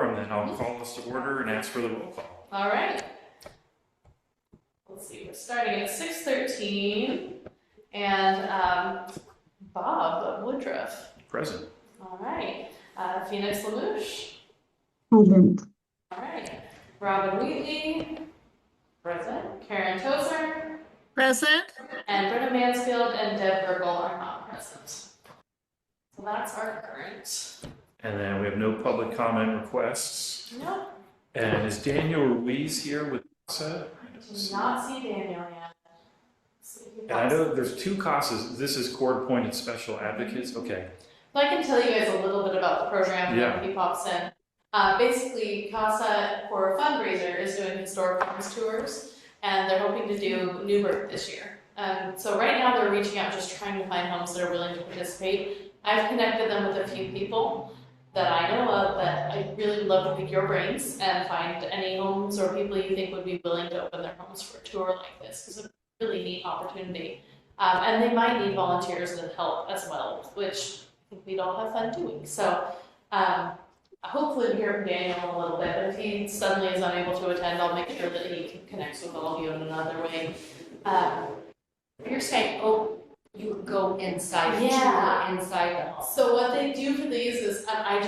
quorum, then I'll call us to order and ask for the roll call. All right. Let's see, we're starting at 6:13, and Bob Woodruff. Present. All right. Phoenix Lamouche. Present. All right. Robin Wheatley. Present. Karen Tozer. Present. And Britta Mansfield and Deb Burgle are not present. So that's our current. And then we have no public comment requests. No. And is Daniel Ruiz here with CASA? Do not see Daniel yet. And I know there's two CASAs. This is court-appointed special advocates. Okay. So I can tell you guys a little bit about the program when he pops in. Basically, CASA, for a fundraiser, is doing historic homes tours, and they're hoping to do Newburgh this year. So right now they're reaching out, just trying to find homes that are willing to participate. I've connected them with a few people that I know of that I really would love to pick your brains and find any homes or people you think would be willing to open their homes for a tour like this, because it's a really neat opportunity. And they might need volunteers and help as well, which I think we'd all have fun doing. So hopefully we'll hear from Daniel in a little bit, but if he suddenly is unable to attend, I'll make sure that he connects with all of you in another way. You're saying, you would go inside, inside the home. So what they do for these is, I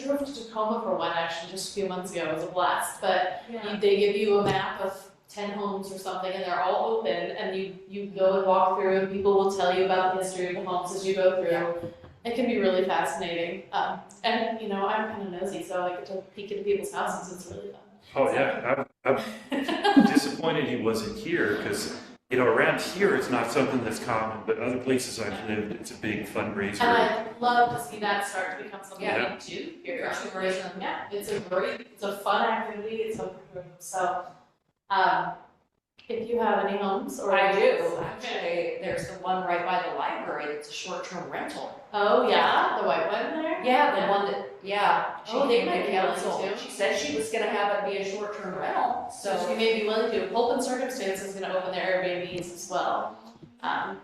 drove to Tacoma for one actually just a few months ago. It was a blast, but they give you a map of 10 homes or something, and they're all open, and you go and walk through, and people will tell you about the history of the homes as you go through. It can be really fascinating, and you know, I'm kind of nosy, so I get to peek into people's houses. It's really fun. Oh yeah, I'm disappointed he wasn't here because, you know, around here it's not something that's common, but other places I've lived, it's a big fundraiser. And I'd love to see that start to become something we do here. Yeah, it's a fun activity. It's open room. So, if you have any homes or I do. Actually, there's the one right by the library that's a short-term rental. Oh yeah, the white one there? Yeah, the one that, she they came might to be council. willing to. She said she was gonna have it be a short-term rental, So she may be willing to. Hope and Circumstance is going to open their Airbnbs as well.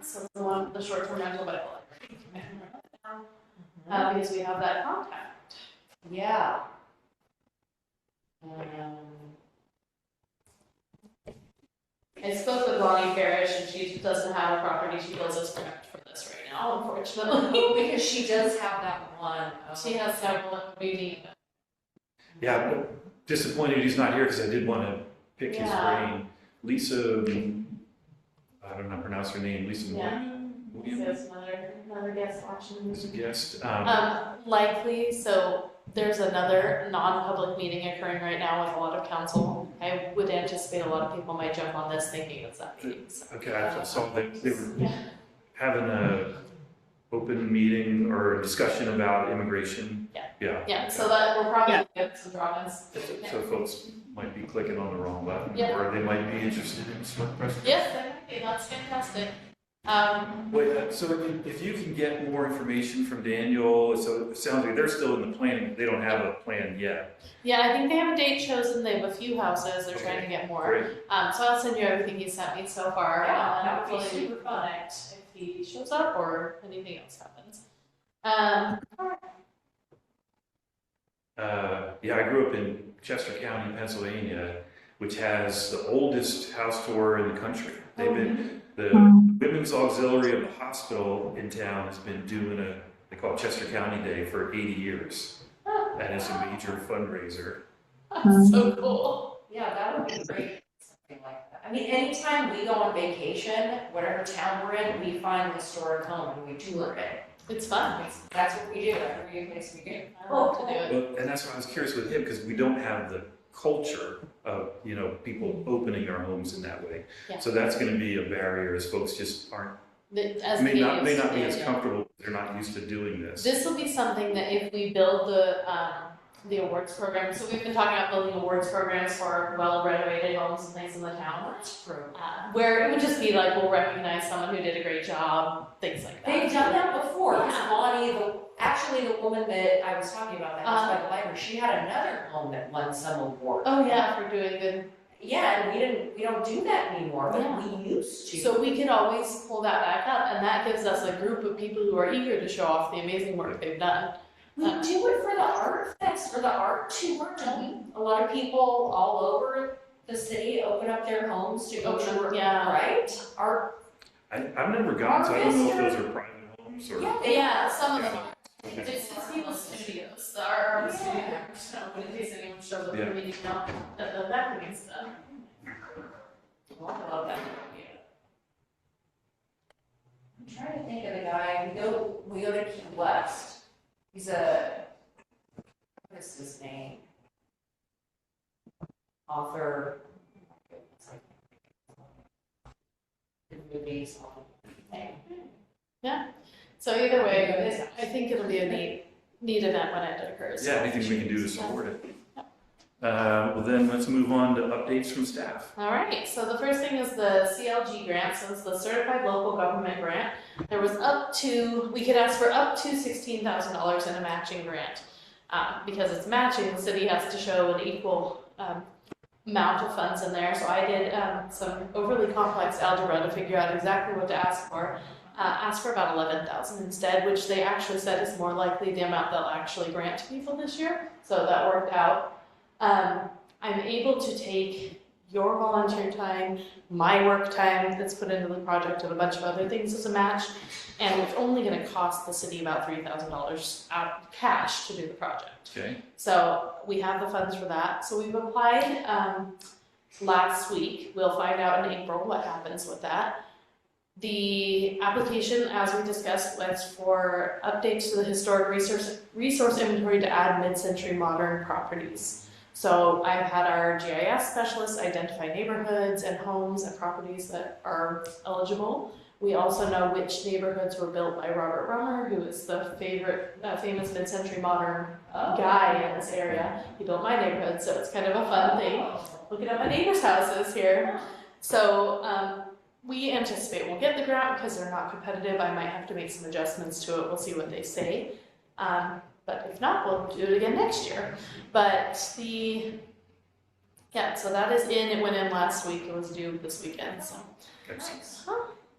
So the short-term rental by the library. Because we have that contact. Yeah. I spoke with Bonnie Parrish, and she doesn't have a property she feels is correct for this right now, unfortunately. Because she does have that one. She has several beauty. Yeah, I'm disappointed he's not here because I did want to pick his brain. Lisa, I don't know how to pronounce her name. Lisa William? There's another guest watching. As a guest. Likely, so there's another non-public meeting occurring right now with a lot of council. I would anticipate a lot of people might jump on this thinking it's that meeting. So. Okay, I saw that they were having a open meeting or discussion about immigration. Yeah, so that we're probably going to get some drawings. So folks might be clicking on the wrong button, Yeah. or they might be interested in smart press. Yes, they might be. That's fantastic. So if you can get more information from Daniel, so it sounds like they're still in the planning, they don't have a plan yet. Yeah, I think they have a date chosen. They have a few houses. They're trying to get more. Great. So I'll send you everything he sent me so far. Yeah, and that would be hopefully super fun. connect if he shows up or anything else happens. I grew up in Chester County, Pennsylvania, which has the oldest house tour in the country. They've been, the Women's Auxiliary of the hospital in town has been doing they call it Chester County Day for 80 years. And it's a major fundraiser. That's so cool. Yeah, that would be great. Something like that. I mean, anytime we go on vacation, whatever town we're in, we find a historic home and we tour it. It's fun. That's what we do every place we go. I love to do it. Well, and that's why I was curious with him, because we don't have the culture of, you know, people opening their homes in that way. Yeah. So that's going to be a barrier as folks just may not be as comfortable. They're not used to doing this. This will be something that if we build the awards program, so we've been talking about building awards programs for well renovated homes and things in the town. That's true. Where it would just be like, we'll recognize someone who did a great job, things like that. They've done that before. Yeah. Bonnie, the woman that I was talking about that was by the library, she had another home that won some award. Oh yeah, for doing good. Yeah, and we don't do that anymore, but we used to. So we can always pull that back up, and that gives us a group of people who are eager to show off the amazing work they've done. We do it for the art fest, or the art tour. A lot of people all over the city open up their homes to go tour, yeah. right? Art. I've never gone, so I don't know if those are private homes or. Yeah, some of them are. It's people's studios, the art studios, so in case anyone shows up, Yeah. we need to know that that means stuff. Oh, I love that idea. I'm trying to think of the guy, we go to Key West. He's what is his name? Author. The movies. So either way, I think it'll be a neat event when it occurs. Yeah, anything we can do to support it. Well then, let's move on to updates from staff. All right, so the first thing is the CLG grant, so it's the Certified Local Government Grant. There was we could ask for up to $16,000 in a matching grant. Because it's matching, the city has to show an equal amount of funds in there. So I did some overly complex algebra to figure out exactly what to ask for. Asked for about $11,000 instead, which they actually said is more likely the amount they'll actually grant to people this year. So that worked out. I'm able to take your volunteer time, my work time that's put into the project, and a bunch of other things as a match, and it's only going to cost the city about $3,000 out of cash to do the project. Okay. So we have the funds for that. So we've applied last week. We'll find out in April what happens with that. The application, as we discussed, was for updates to the historic resource inventory to add mid-century modern properties. So I've had our GIS specialists identify neighborhoods and homes and properties that are eligible. We also know which neighborhoods were built by Robert Rummer, who is the famous mid-century modern guy in this area. He built my neighborhood, so it's kind of a fun thing. Looking at my neighbors' houses here. So we anticipate we'll get the grant because they're not competitive. I might have to make some adjustments to it. We'll see what they say. But if not, we'll do it again next year. But so that is in. It went in last week. It was due this weekend. So.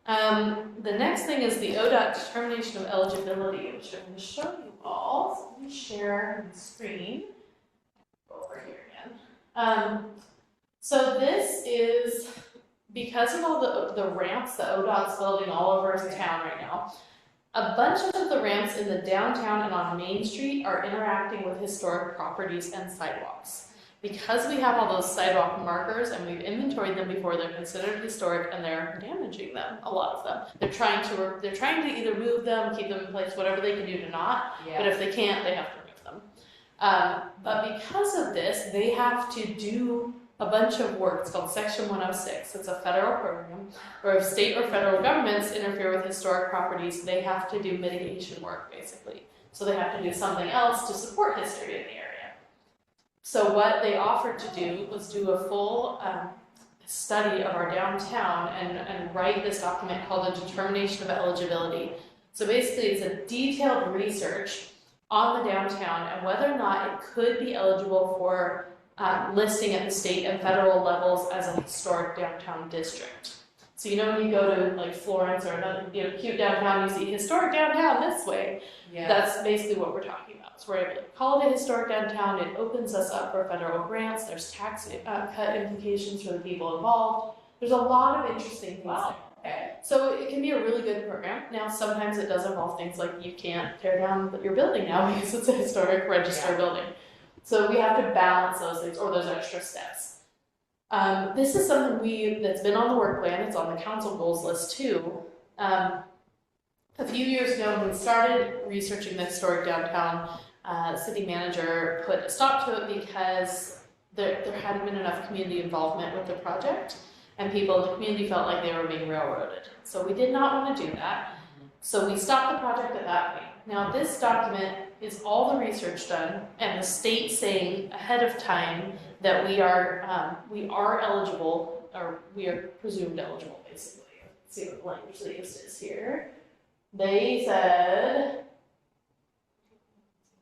The next thing is the ODOT determination of eligibility, which I'm going to show you all. So let me share the screen. Go over here again. So this is because of all the ramps that ODOT's building all over town right now. A bunch of the ramps in the downtown and on Main Street are interacting with historic properties and sidewalks. Because we have all those sidewalk markers and we've inventoried them before, they're considered historic and they're damaging them, a lot of them. They're trying to either move them, keep them in place, whatever they can do to not, but if they can't, they have to remove them. But because of this, they have to do a bunch of work. It's called Section 106. It's a federal program where if state or federal governments interfere with historic properties, they have to do mitigation work, basically. So they have to do something else to support history in the area. So what they offered to do was do a full study of our downtown and write this document called a Determination of Eligibility. So basically it's a detailed research on the downtown and whether or not it could be eligible for listing at the state and federal levels as a historic downtown district. So when you go to like Florence or another cute downtown, you see historic downtown this way. Yeah. That's basically what we're talking about. So we're able to call it a historic downtown. It opens us up for federal grants. There's tax cut implications for the people involved. There's a lot of interesting things. Wow. Okay. So it can be a really good program. Now sometimes it does involve things like you can't tear down your building now because it's a historic register building. So we have to balance those things, or those extra steps. This is something that's been on the work plan. It's on the council goals list too. A few years ago, when we started researching the historic downtown, the city manager put a stop to it because there hadn't been enough community involvement with the project, and people in the community felt like they were being railroaded. So we did not want to do that. So we stopped the project at that point. Now this document is all the research done and the state saying ahead of time that we are eligible, or we are presumed eligible, basically. Let's see what the language they used is here. They said,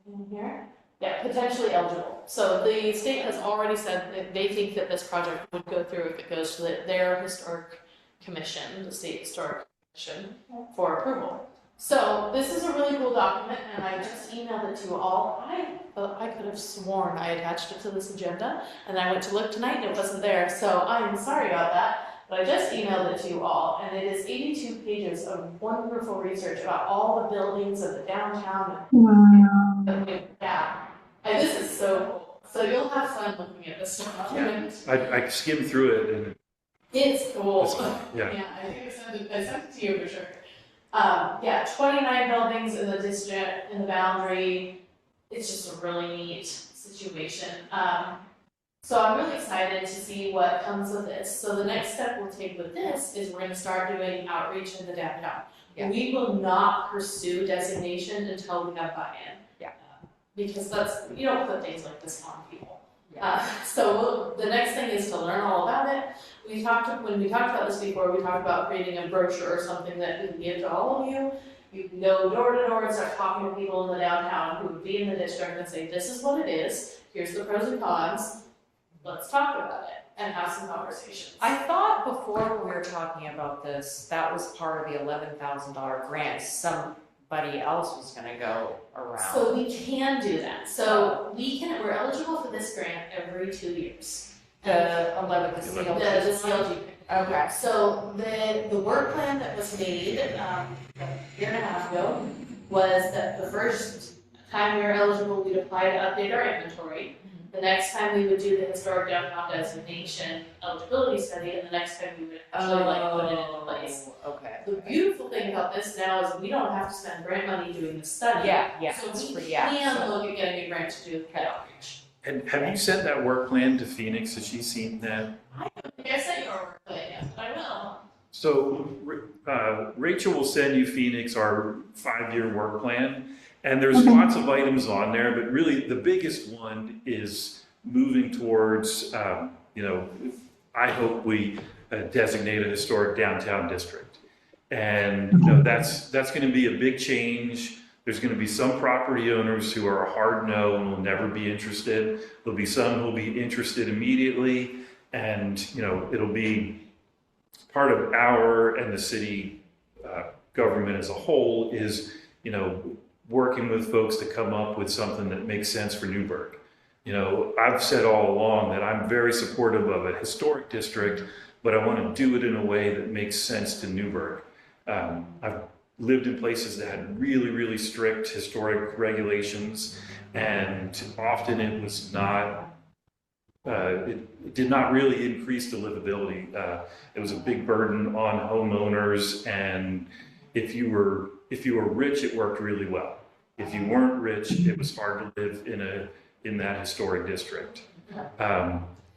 in here, potentially eligible. So the state has already said that they think that this project would go through if it goes to their historic commission, the state historic commission, for approval. So this is a really cool document, and I just emailed it to you all. I could have sworn I attached it to this agenda, and I went to look tonight and it wasn't there, so I'm sorry about that. But I just emailed it to you all, and it is 82 pages of wonderful research about all the buildings of the downtown. Wow. Yeah, and this is so cool. So you'll have fun looking at this document. I skimmed through it and It's cool. yeah. I think I sent it to you for sure. 29 buildings in the district, in the boundary. It's just a really neat situation. So I'm really excited to see what comes of this. So the next step we'll take with this is we're gonna start doing outreach in the downtown. Yeah. We will not pursue designation until we have buy-in. Yeah. Because you don't put things like this on people. Yeah. The next thing is to learn all about it. When we talked about this before, we talked about creating a brochure or something that we can give to all of you. You can go door to door and start talking to people in the downtown who would be in the district and say, this is what it is, here's the pros and cons, let's talk about it and have some conversations. I thought before we were talking about this, that was part of the $11,000 grant. Somebody else was gonna go around. So we can do that. So we're eligible for this grant every 2 years. The CLG. The CLG. Okay. So the work plan that was made a year and a half ago was that the first time we were eligible, we'd apply to update our inventory. The next time we would do the historic downtown designation eligibility study, and the next time we would actually put it into place. Okay. The beautiful thing about this now is we don't have to spend grant money doing the study. Yeah. So it's we free, can look at getting a grant to do the outreach. And have you sent that work plan to Phoenix? Has she seen that? I don't think I sent your work plan yet, but I will. So Rachel will send you Phoenix, our 5-year work plan, and there's Okay. lots of items on there, but really the biggest one is moving towards, I hope we designate a historic downtown district. And that's going to be a big change. There's going to be some property owners who are a hard no and will never be interested. There'll be some who'll be interested immediately, and it'll be part of our and the city government as a whole is working with folks to come up with something that makes sense for Newburgh. I've said all along that I'm very supportive of a historic district, but I want to do it in a way that makes sense to Newburgh. I've lived in places that had really, really strict historic regulations, and often it was not, it did not really increase the livability. It was a big burden on homeowners, and if you were rich, it worked really well. If you weren't rich, it was hard to live in that historic district.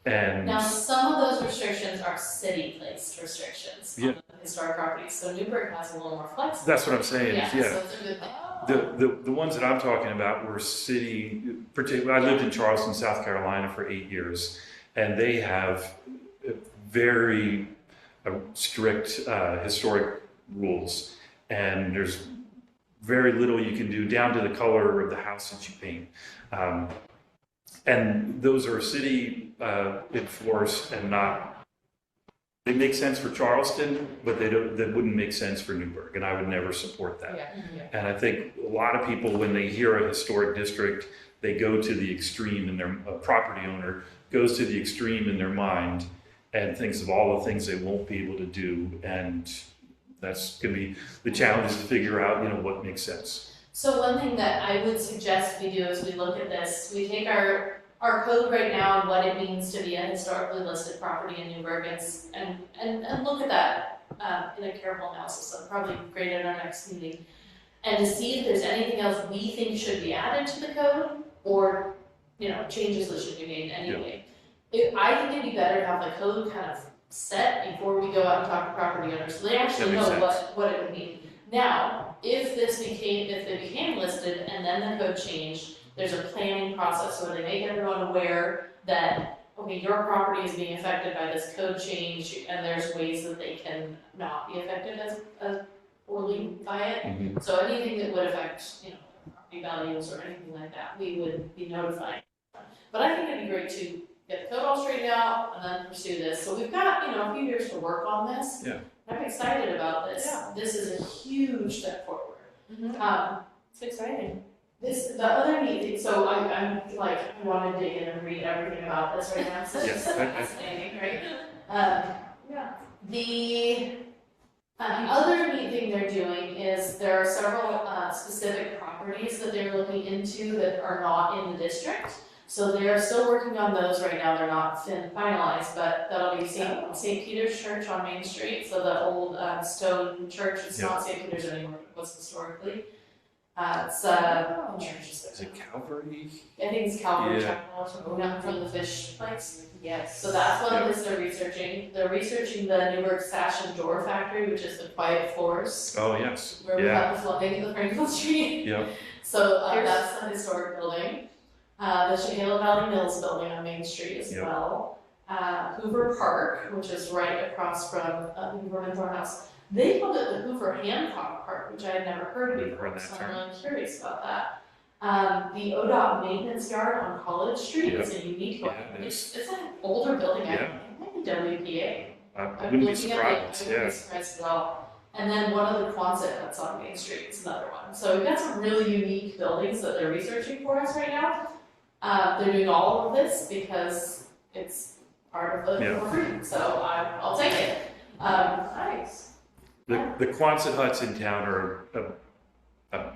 And Now, some of those restrictions are city-placed restrictions on the historic properties, so Newburgh has a little more flexibility. that's what I'm saying. Yeah, Yeah. so it's a good thing. The ones that I'm talking about were city, particularly, I lived in Charleston, South Carolina for 8 years, and they have very strict historic rules, and there's very little you can do down to the color of the house that you paint. And those are city enforced and not, they make sense for Charleston, but they wouldn't make sense for Newburgh, and I would never support that. Yeah. And I think a lot of people, when they hear a historic district, they go to the extreme, and their property owner goes to the extreme in their mind and thinks of all the things they won't be able to do. And that's going to be the challenge, is to figure out, what makes sense. So one thing that I would suggest we do is we look at this, we take our code right now and what it means to be a historically listed property in Newburgh and look at that in a careful analysis. So probably great at our next meeting. And to see if there's anything else we think should be added to the code or, changes that should be made anyway. I think it'd be better to have the code kind of set before we go out and talk to property owners, so they actually That know makes what it would mean. Now, if they became listed and then the code changed, there's a planning process where they make everyone aware that, okay, your property is being affected by this code change, and there's ways that they can not be affected as poorly by it. Mm-hmm. So anything that would affect, property values or anything like that, we would be notifying. But I think it'd be great to get the code all straightened out and then pursue this. So we've got, a few years to work on this. Yeah. I'm excited about this. Yeah. This is a huge step forward. It's exciting. The other neat thing, so I'm like, I want to dig in and read everything about this right now, so it's fascinating, right? Yeah. The other neat thing they're doing is there are several specific properties that they're looking into that are not in the district. So they're still working on those right now. They're not finalized, but that'll be St. Peter's Church on Main Street. So the old stone church. It's not St. Peter's anymore, but it was historically. It's church. Is it Calvary? I think it's Calvary Chapel down from the fish place. Yes. So that's one of the they're researching. They're researching the Newburgh Sash and Door Factory, which is the quiet floors. Oh, yes. Where we have the flooding in the Franklin Street. Yeah. So that's a historic building. The Chehalis Valley Mills building on Main Street as well. Hoover Park, which is right across from the Hoover Mentor House. They called it the Hoover Hancock Park, which I had never heard of before, so I'm really curious about that. The ODOT maintenance yard on College Street is a unique one. It's an older building, I think WPA. I wouldn't be surprised. I wouldn't be surprised at all. And then one of the Quonset huts on Main Street is another one. So we've got some really unique buildings that they're researching for us right now. They're doing all of this because it's part of the free, so I'll take it. Nice. The Quonset huts in town are a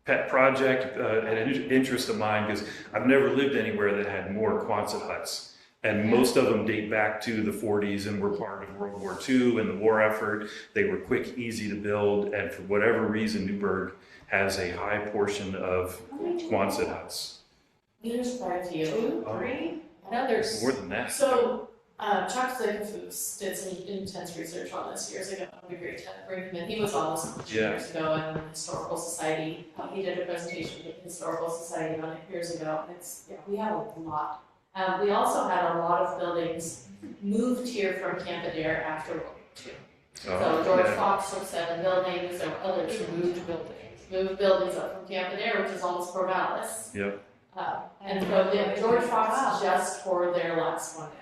pet project, an interest of mine, because I've never lived anywhere that had more Quonset huts. And most of them date back to the 40s and were part of World War II and the war effort. They were quick, easy to build, and for whatever reason, Newburgh has a high portion of Quonset huts. There's quite a few. 2, 3? I know there's more than that. So Chuck Zickenfuss did some intense research on this years ago. It would be great to bring him in. He was on this years ago in the Historical Society. He did a presentation at the Historical Society on it years ago. We have a lot. We also had a lot of buildings moved here from Camp Adair after World War II. So George Fox took 7 buildings. There were others who moved buildings up from Camp Adair, which is almost Corvallis. Yep. And so George Fox just tore their last one down.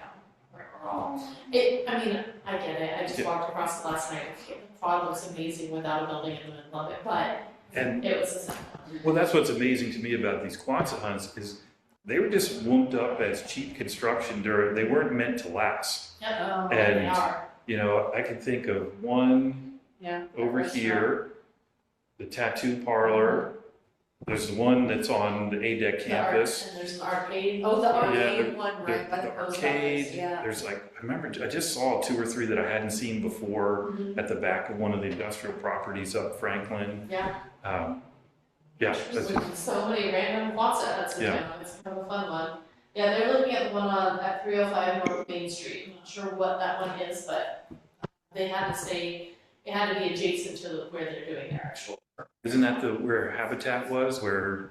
I get it. I just walked across it last night. The quad looks amazing without a building in the middle of it, but it was the same. Well, that's what's amazing to me about these Quonset huts is they were just womped up as cheap construction. They weren't meant to last. Yep. And they are. You know, I can think of one over here, the tattoo parlor. There's the one that's on the ADEC campus. And there's an arcade. Oh, the arcade one right by the post arcade. office. Yeah. There's I remember, I just saw 2 or 3 that I hadn't seen before at the back of one of the industrial properties up Franklin. Yeah. That's There's so many random Quonset huts in town. It's kind of a fun one. Yeah, they're looking at the one at 305 North Main Street. I'm not sure what that one is, but it had to be adjacent to where they're doing their actual. Isn't that where Habitat was, where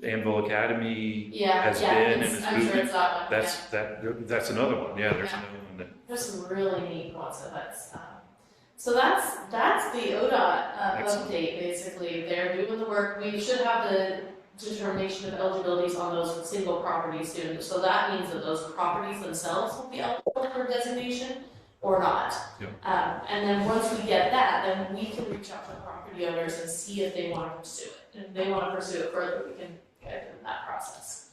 Anvil Academy has been and is I'm moving? sure it's that one. That's another one. Yeah, there's another one. There's some really neat Quonset huts. So that's the ODOT update. Basically, they're doing the work. We should have the determination of eligibilities on those single properties soon. So that means that those properties themselves will be eligible for designation or not. And then once we get that, then we can reach out to the property owners and see if they want to pursue it. And if they want to pursue it further, we can get in that process.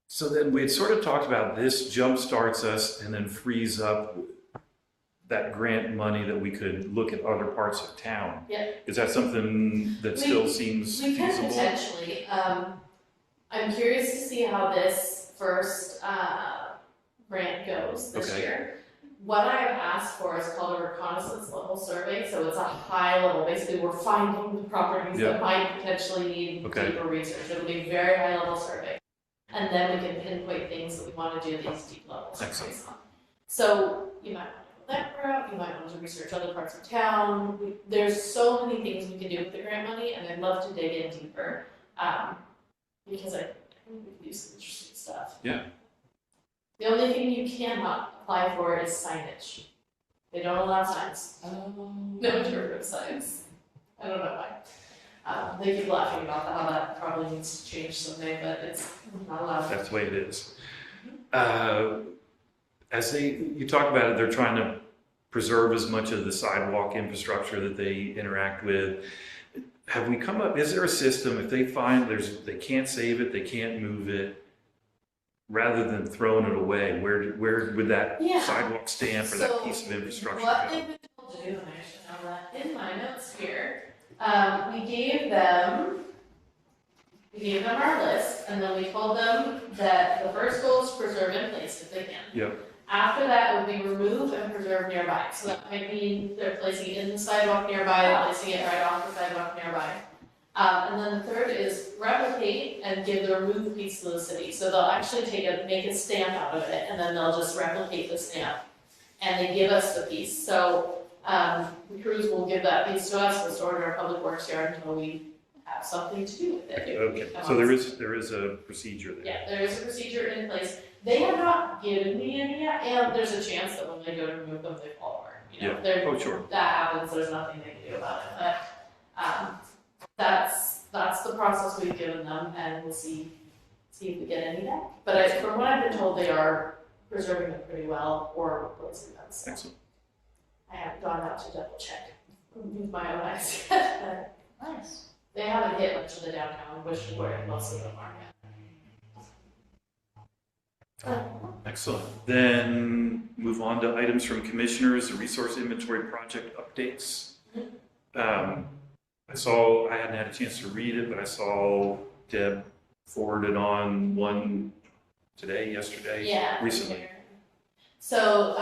So then we had sort of talked about this jump starts us and then frees up that grant money that we could look at other parts of town. Yep. Is that something that still seems feasible? We can potentially. I'm curious to see how this first grant goes this year. What I have asked for is called a reconnaissance level survey, so it's a high level. Basically, we're finding the properties that might potentially need deeper research. It'll be a very high level survey. And then we can pinpoint things that we want to do these deep level surveys on. So you might want to go that route, you might want to research other parts of town. There's so many things we can do with the grant money, and I'd love to dig in deeper because I think we can do some interesting stuff. Yeah. The only thing you cannot apply for is signage. They don't allow signs. No derivative signs. I don't know why. They keep laughing about how that probably needs to change someday, but it's not allowed. That's the way it is. As you talk about it, they're trying to preserve as much of the sidewalk infrastructure that they interact with. Have we come up, is there a system, if they find they can't save it, they can't move it, rather than throwing it away, where would that Yeah. sidewalk stand for that piece of infrastructure What go? they've been told to do, and I should have that in my notes here, we gave them our list, and then we told them that the first goal is preserve in place if they can. Yep. After that would be remove and preserve nearby. So that might mean they're placing it in the sidewalk nearby, placing it right off the sidewalk nearby. And then the third is replicate and give the removed piece to the city. So they'll actually make a stamp out of it, and then they'll just replicate the stamp. And they give us the piece. So the crews will give that piece to us, restore to our public works yard until we have something to do with it. Okay, so there is a procedure there. Yeah, there is a procedure in place. They have not given me any yet, and there's a chance that when they go to remove them, they fall apart. You know, Yeah. Oh, sure. That happens, there's nothing they can do about it, but, that's the process we've given them, and we'll see if we get any back. But from what I've been told, they are preserving them pretty well, or replacing them, so. Excellent. I haven't gone out to double check with my own eyes yet, but Nice. they haven't hit much of the downtown, which is where most of them are yet. Excellent. Then move on to items from commissioners, the resource inventory project updates. I hadn't had a chance to read it, but I saw Deb forwarded on one today, yesterday, Yeah. recently. So,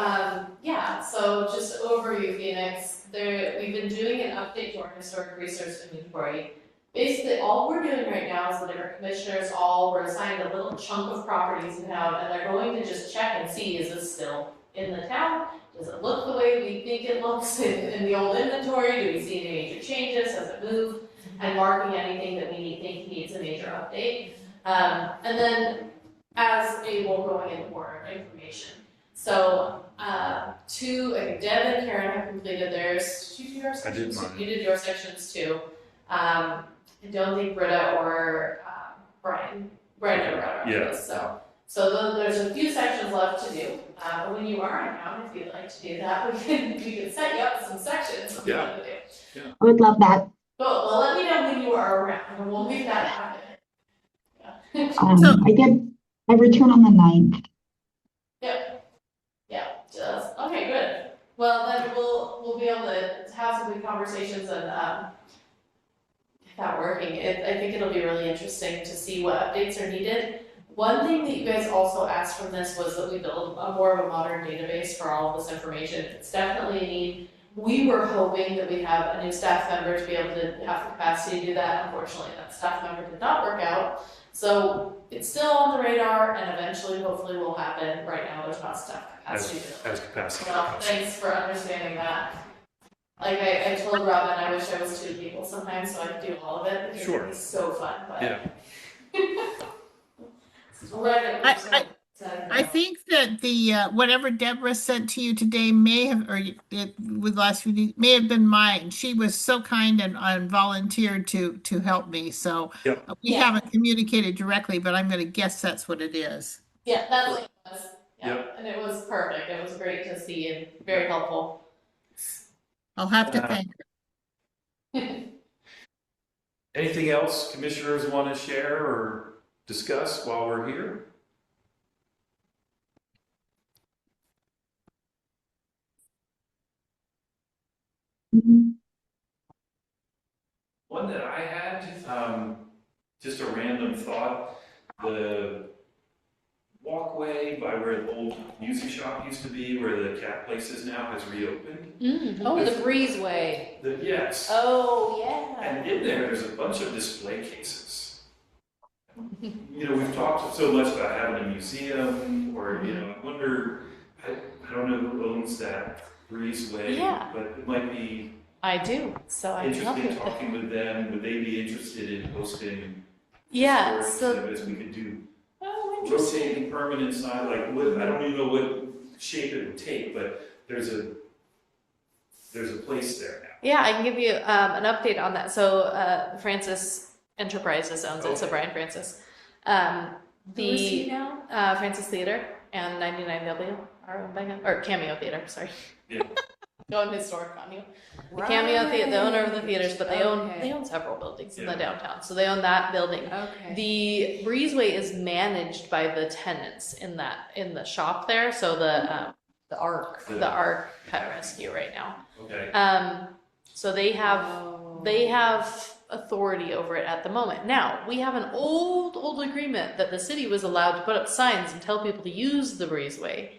so just overview Phoenix, we've been doing an update to our historic resource inventory. Basically, all we're doing right now is the different commissioners were assigned a little chunk of properties in town, and they're going to just check and see, is this still in the town? Does it look the way we think it looks in the old inventory? Do we see any major changes? Has it moved? And marking anything that we think needs a major update. And then, as able, going into more information. So, I think Deb and Karen have completed theirs. Did you do your sections? I did mine. You did your sections too. I don't think Britta or Brian never got around to this, so there's a few sections left to do. But when you are in town, if you'd like to do that, we can set you up with some sections. If you Yeah. want to do. I would love that. Cool. Well, let me know when you are around, and we'll make that happen. Yeah. I return on the 9th. Okay, good. Well, then we'll be able to have some good conversations and get that working. I think it'll be really interesting to see what updates are needed. One thing that you guys also asked from this was that we build more of a modern database for all of this information. It's definitely a need. We were hoping that we'd have a new staff member to be able to have the capacity to do that. Unfortunately, that staff member did not work out. So it's still on the radar, and eventually, hopefully, will happen. Right now, there's not staff capacity. As capacity. Well, thanks for understanding that. Like I told Robin, I wish I was 2 people sometimes so I could do all of it because Sure. it'd be so fun. But Yeah. I think that the whatever Deborah sent to you today may have, with last week, may have been mine. She was so kind and volunteered to help me. So Yep. we haven't communicated directly, but I'm going to guess that's what it is. Yeah, that's what it was. Yeah, Yep. and it was perfect. It was great to see and very helpful. I'll have to thank her. Anything else commissioners want to share or discuss while we're here? Mhm. One that I had, just a random thought, the walkway by where the old music shop used to be, where the cat place is now, has reopened. Oh, the breezeway. Yes. Oh, yeah. And in there's a bunch of display cases. We've talked so much about having a museum, or, I wonder, I don't know who owns that breezeway, Yeah. but it might be I do, so I can help you interesting with that. talking with them. Would they be interested in hosting Yeah, historic so, exhibits? We could do oh, interesting. rotating permanent sign, like wood. I don't even know what shape it would take, but there's a place there now. Yeah, I can give you an update on that. So Francis Enterprises owns it, so Okay. Brian Francis. Who is he now? Francis Theater and 99W are owned by him, or Cameo Theater, sorry. Yeah. Go on Historic Cameo. The Cameo Theater, the owner of the theaters, but they Okay. own several buildings in Yeah. the downtown. So they own that building. Okay. The breezeway is managed by the tenants in the shop there. So The arc. the Ark Pet Rescue right now. Okay. So they have Oh. authority over it at the moment. Now we have an old agreement that the city was allowed to put up signs and tell people to use the breezeway.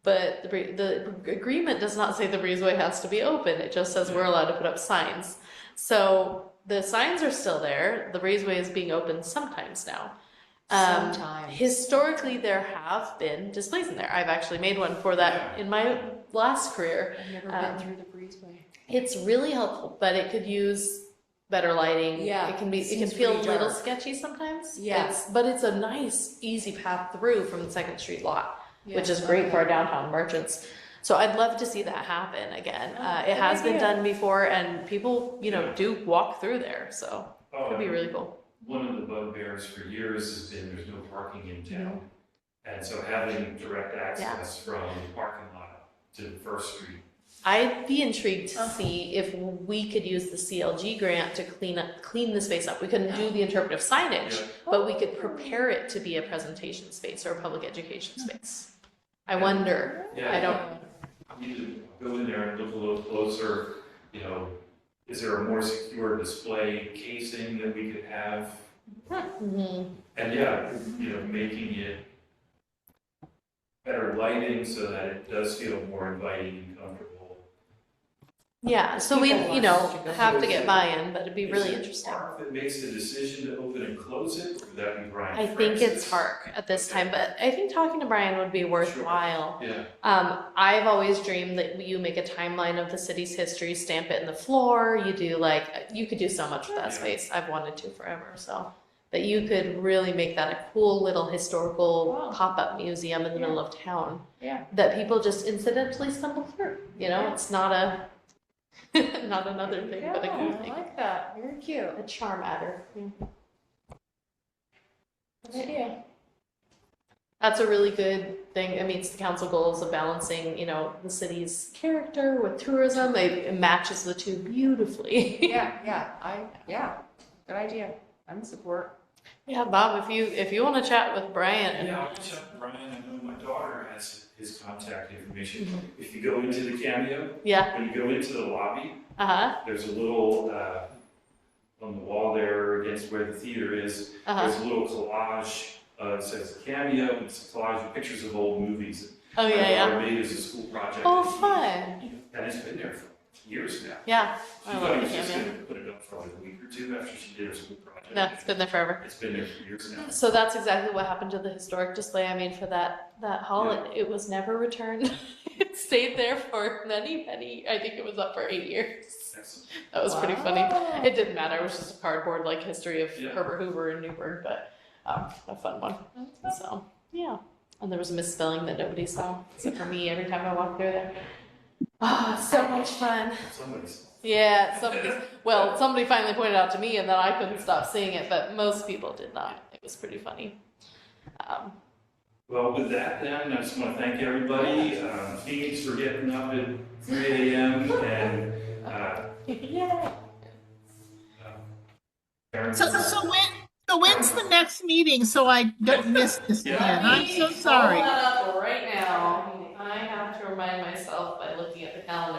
But the agreement does not say the breezeway has to be open. It just says we're allowed to put up signs. So the signs are still there. The breezeway is being opened sometimes now. Sometimes. Historically, there have been displays in there. I've actually made one for that in my last career. I've never been through the breezeway. It's really helpful, but it could use better lighting. Yeah, it can seems feel a pretty little dark. sketchy sometimes. Yeah. But it's a nice, easy path through from the Second Street lot, which is Yes, great for our okay. downtown merchants. So I'd love to see that happen again. It good has been idea. done before, and people, Yeah. do walk through there. So Oh, it'd be really cool. One of the bugbears for years has been there's no parking in town. And so having direct access from the parking lot to First Street. I'd be intrigued to see if we could use the CLG grant to clean the space up. We couldn't do the interpretive signage, Yeah. but we could prepare it to be a presentation space or a public education space. I wonder. Yeah. I don't. You need to go in there and look a little closer, is there a more secure display casing that we could have? Mhm. And yeah, making it better lighting so that it does feel more inviting and comfortable. Yeah, so we, People want to go have to through get it. buy-in, but it'd be Is really it interesting. Park that makes the decision to open and close it, or would that be Brian? I think it's Francis? Hark at this time, but I think talking to Brian would be worthwhile. Yeah, I've always dreamed that you make a timeline of the city's history, stamp it in the floor. You do you could do so much with that Yeah. space. I've wanted to forever. So that you could really make that a cool little historical Wow. pop-up museum in the middle of town Yeah. that people just incidentally stumble through. It's not not another thing, but a Yeah, cool I thing. like that. Very cute. A charm adder. Good idea. That's a really good thing. It meets the council goals of balancing, the city's character with tourism. It matches the two beautifully. Yeah. Good idea. I'm in support. Yeah, Bob, if you want to chat with Brian, yeah, I'll check Brian, I know my daughter has his contact information. Mhm. If you go into the Cameo, yeah, when you go into the lobby, uh-huh, there's a little, on the wall there against where the theater is, uh-huh. there's a little collage, it says Cameo, and it's a collage of pictures of old movies. Oh, My yeah, daughter made as a school project. Oh, fun. And it's been there for years now. Yeah, She I thought love he the was just Cameo. gonna put it up for like a week or two after she did her school project. No, it's been there forever. It's been there for years now. So that's exactly what happened to the historic display. I mean, for that hall, it was never returned. It stayed there for many, I think it was up for 8 years. Excellent. That was pretty funny. Wow. It didn't matter. It was just a cardboard history of Yeah. Herbert Hoover in Newburgh, but a fun one. So yeah, and there was a misspelling that nobody saw except for me every time I walked through there. Oh, so much fun. Somebody's. Yeah, somebody finally pointed out to me, and then I couldn't stop seeing it, but most people did not. It was pretty funny. Well, with that then, I just want to thank everybody. Phoenix for getting up at 3 a.m. and Yeah. Karen. When's the next meeting so I don't miss this Yeah. again? I'm so sorry. Pull that up right now. I have to remind myself by looking at the calendar.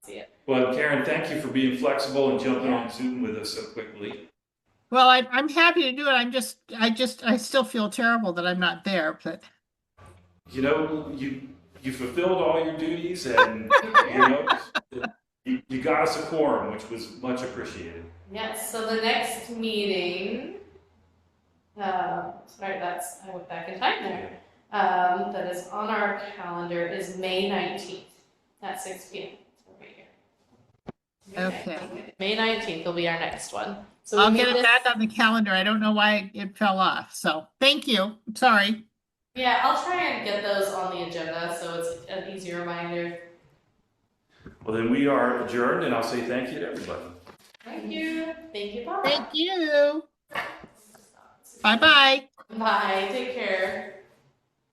See it. Well, Karen, thank you for being flexible and jumping on Zoom with us so quickly. Well, I'm happy to do it. I still feel terrible that I'm not there, but You fulfilled all your duties and you got us a quorum, which was much appreciated. Yes, so the next meeting, I went back in time there, that is on our calendar is May 19th at 6 p.m. Right here. okay. May 19th will be our next one. So I'll we get meet it back on the calendar. I don't know why it fell off. So thank you. Sorry. Yeah, I'll try and get those on the agenda so it's an easy reminder. Well, then we are adjourned, and I'll say thank you to everybody. Thank you. Thank you, Bob. Thank you. Bye-bye. Bye. Take care.